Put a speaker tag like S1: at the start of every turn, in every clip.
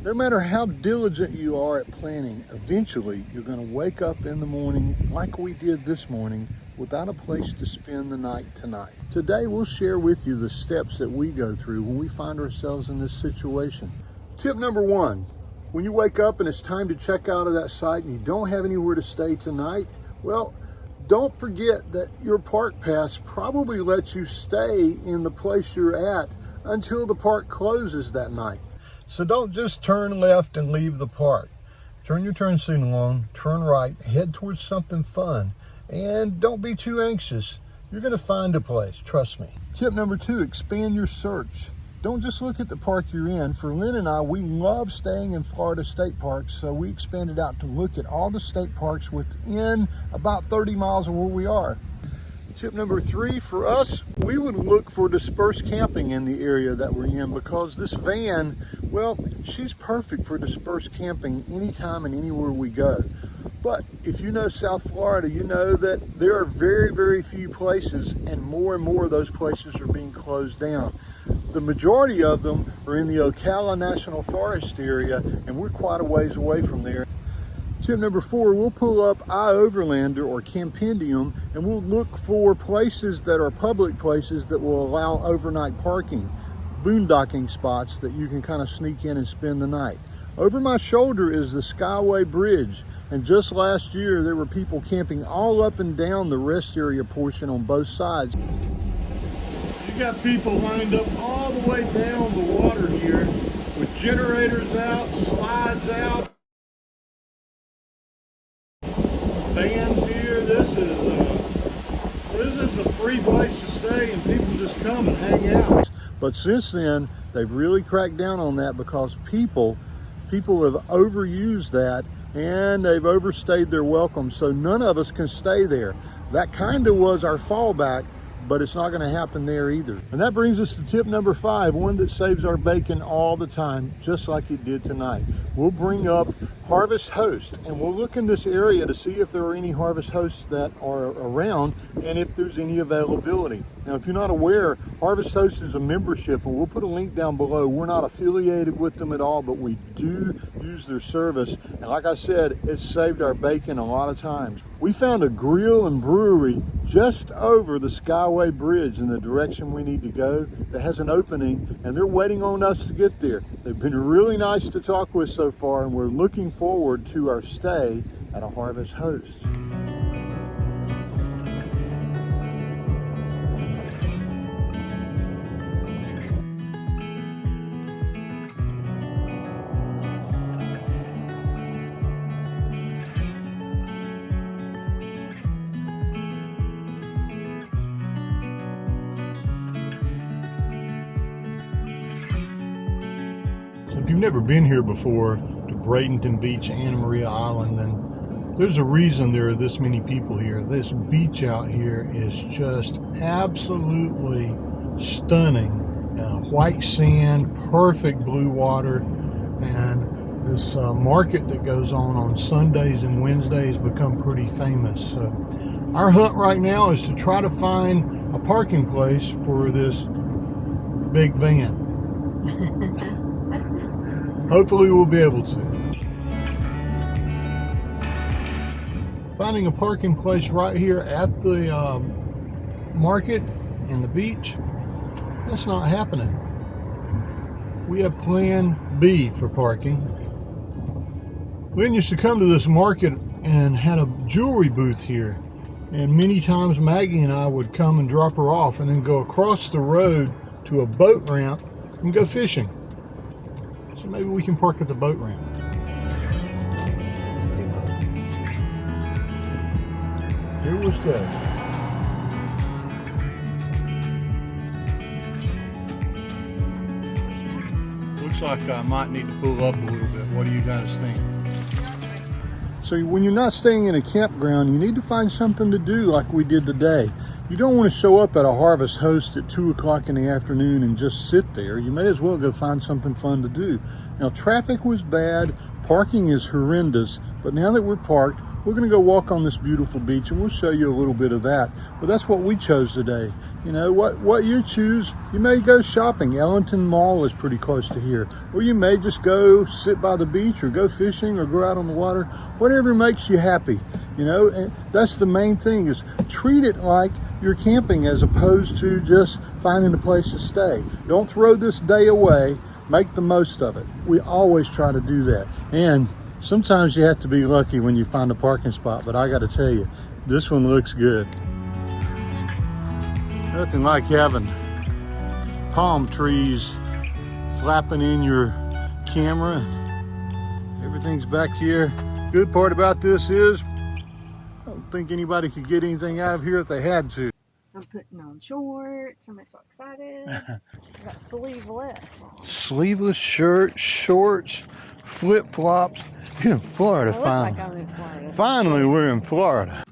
S1: No matter how diligent you are at planning, eventually you're going to wake up in the morning like we did this morning without a place to spend the night tonight. Today we'll share with you the steps that we go through when we find ourselves in this situation. Tip number one, when you wake up and it's time to check out of that site and you don't have anywhere to stay tonight, well, don't forget that your park pass probably lets you stay in the place you're at until the park closes that night. So don't just turn left and leave the park. Turn your turn signal on, turn right, head towards something fun, and don't be too anxious. You're going to find a place, trust me. Tip number two, expand your search. Don't just look at the park you're in. For Lynn and I, we love staying in Florida state parks, so we expanded out to look at all the state parks within about 30 miles of where we are. Tip number three, for us, we would look for dispersed camping in the area that we're in, because this van, well, she's perfect for dispersed camping anytime and anywhere we go. But if you know South Florida, you know that there are very, very few places, and more of those places are being closed down. The majority of them are in the Ocala National Forest area, and we're quite a ways away from there. Tip number four, we'll pull up iOverlander or Campendium, and we'll look for places that are public places that will allow overnight parking, boondocking spots that you can kind of sneak in and spend the night. Over my shoulder is the Skyway Bridge, and just last year there were people camping all up and down the rest area portion on both sides. You got people lined up all the way down the water here with generators out, slides out, vans here. This is a free place to stay, and people just come and hang out. But since then, they've really cracked down on that, because people have overused that and they've overstayed their welcome, so none of us can stay there. That kind of was our fallback, but it's not going to happen there either. And that brings us to tip number five, one that saves our bacon all the time, just like it did tonight. We'll bring up Harvest Host, and we'll look in this area to see if there are any Harvest Hosts that are around and if there's any availability. Now, if you're not aware, Harvest Host is a membership, and we'll put a link down below. We're not affiliated with them at all, but we do use their service. And like I said, it's saved our bacon a lot of times. We found a grill and brewery just over the Skyway Bridge in the direction we need to go that has an opening, and they're waiting on us to get there. They've been really nice to talk with so far, and we're looking forward to our stay at a Harvest Host. If you've never been here before to Bradenton Beach, Anna Maria Island, then there's a reason there are this many people here. This beach out here is just absolutely stunning. White sand, perfect blue water, and this market that goes on Sundays and Wednesdays become pretty famous. So our hunt right now is to try to find a parking place for this big van. Hopefully we'll be able to. Finding a parking place right here at the market and the beach, that's not happening. We have plan B for parking. Lynn used to come to this market and had a jewelry booth here, and many times Maggie and I would come and drop her off and then go across the road to a boat ramp and go fishing. So maybe we can park at the boat ramp. Here we go. Looks like I might need to pull up a little bit. What do you guys think? So when you're not staying in a campground, you need to find something to do like we did today. You don't want to show up at a Harvest Host at 2 o'clock in the afternoon and just sit there. You may as well go find something fun to do. Now, traffic was bad, parking is horrendous, but now that we're parked, We're going to go walk on this beautiful beach, and we'll show you a little bit of that. But that's what we chose today. You know, what you choose, you may go shopping. Ellington Mall is pretty close to here. Or you may just go sit by the beach or go fishing or go out on the water. Whatever makes you happy, you know. And that's the main thing, is treat it like you're camping as opposed to just finding a place to stay. Don't throw this day away. Make the most of it. We always try to do that. And sometimes you have to be lucky when you find a parking spot, but I got to tell you, this one looks good. Nothing like having palm trees flapping in your camera. Everything's back here. Good part about this is I don't think anybody could get anything out of here if they had to.
S2: I'm putting on shorts. I'm so excited. I got sleeveless.
S1: Sleeveless shirts, shorts, flip-flops. You're in Florida, finally.
S2: Like I'm in Florida.
S1: Finally, we're in Florida.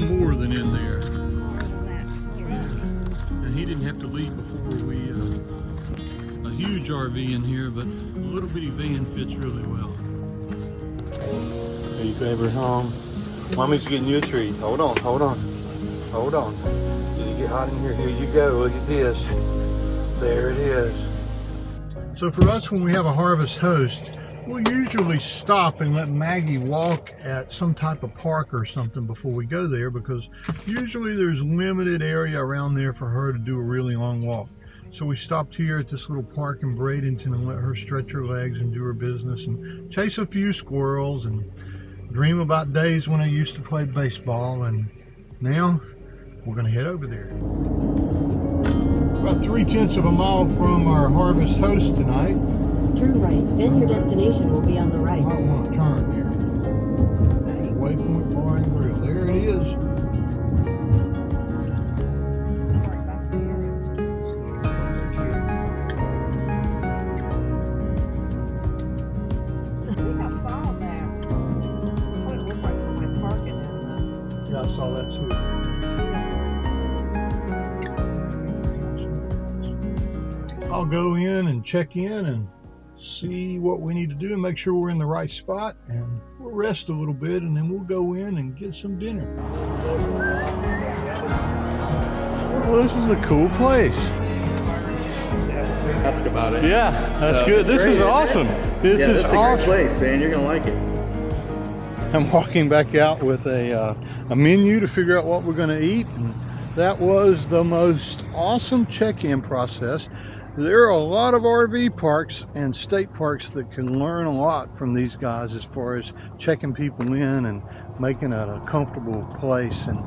S1: More than in there. And he didn't have to leave before we a huge RV in here, but a little bitty van fits really well. Hey, favorite home. Mommy's getting you a treat. Hold on. Did it get hot in here? Here you go. Look at this. There it is. So for us, when we have a harvest host, we'll usually stop and let Maggie walk at some type of park or something before we go there, because usually there's limited area around there for her to do a really long walk. So we stopped here at this little park in Bradenton and let her stretch her legs and do her business and chase a few squirrels and dream about days when I used to play baseball. And now we're going to head over there. About 3/10 of a mile from our harvest host tonight.
S3: Turn right, then your destination will be on the right.
S1: I might want to turn here. Waypoint Bar and Grill. There it is.
S2: I think I saw that. I thought it looked like somebody parking in
S1: Yeah, I saw that too. I'll go in and check in and see what we need to do and make sure we're in the right spot, and we'll rest a little bit, and then we'll go in and get some dinner. Well, this is a cool place.
S4: Ask about it.
S1: Yeah, that's
S4: So,
S1: good.
S4: it's
S1: This
S4: great,
S1: is
S4: isn't it?
S1: awesome. This
S4: Yeah,
S1: is
S4: this is a
S1: awesome.
S4: great place, man. You're gonna like it.
S1: I'm walking back out with a menu to figure out what we're going to eat, and that was the most awesome check-in process. There are a lot of RV parks and state parks that can learn a lot from these guys as far as checking people in and making it a comfortable place. And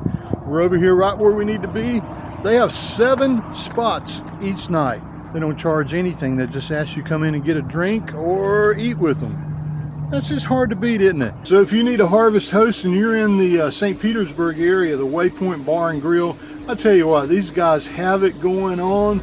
S1: we're over here right where we need to be. They have 7 spots each night. They don't charge anything. They just ask you to come in and get a drink or eat with them. That's just hard to beat, isn't it? So if you need a harvest host and you're in the St. Petersburg area, the Waypoint Bar and Grill, I tell you what, these guys have it going on.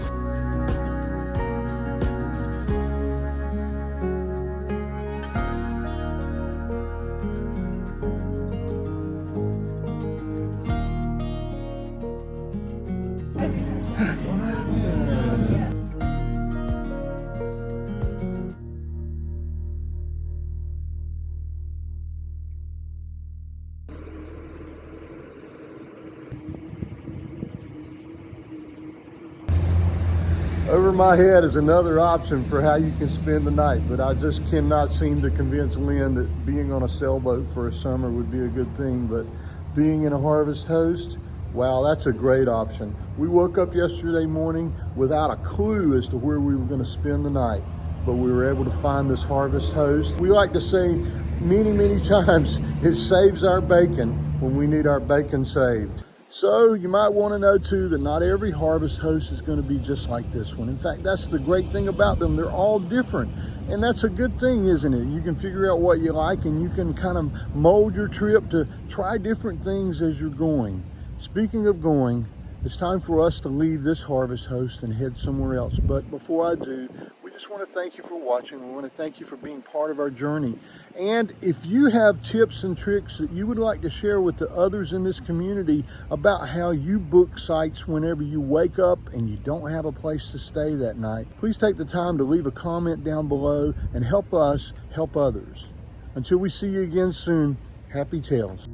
S1: Over my head is another option for how you can spend the night, but I just cannot seem to convince Lynn that being on a sailboat for a summer would be a good thing. But being in a harvest host, wow, that's a great option. We woke up yesterday morning without a clue as to where we were going to spend the night, but we were able to find this harvest host. We like to say many times, it saves our bacon when we need our bacon saved. So you might want to know too that not every harvest host is going to be just like this one. In fact, that's the great thing about them. They're all different. And that's a good thing, isn't it? You can figure out what you like and you can kind of mold your trip to try different things as you're going. Speaking of going, it's time for us to leave this harvest host and head somewhere else. But before I do, we just want to thank you for watching. We want to thank you for being part of our journey. And if you have tips and tricks that you would like to share with the others in this community about how you book sites whenever you wake up and you don't have a place to stay that night, please take the time to leave a comment down below and help us help others. Until we see you again soon, happy trails.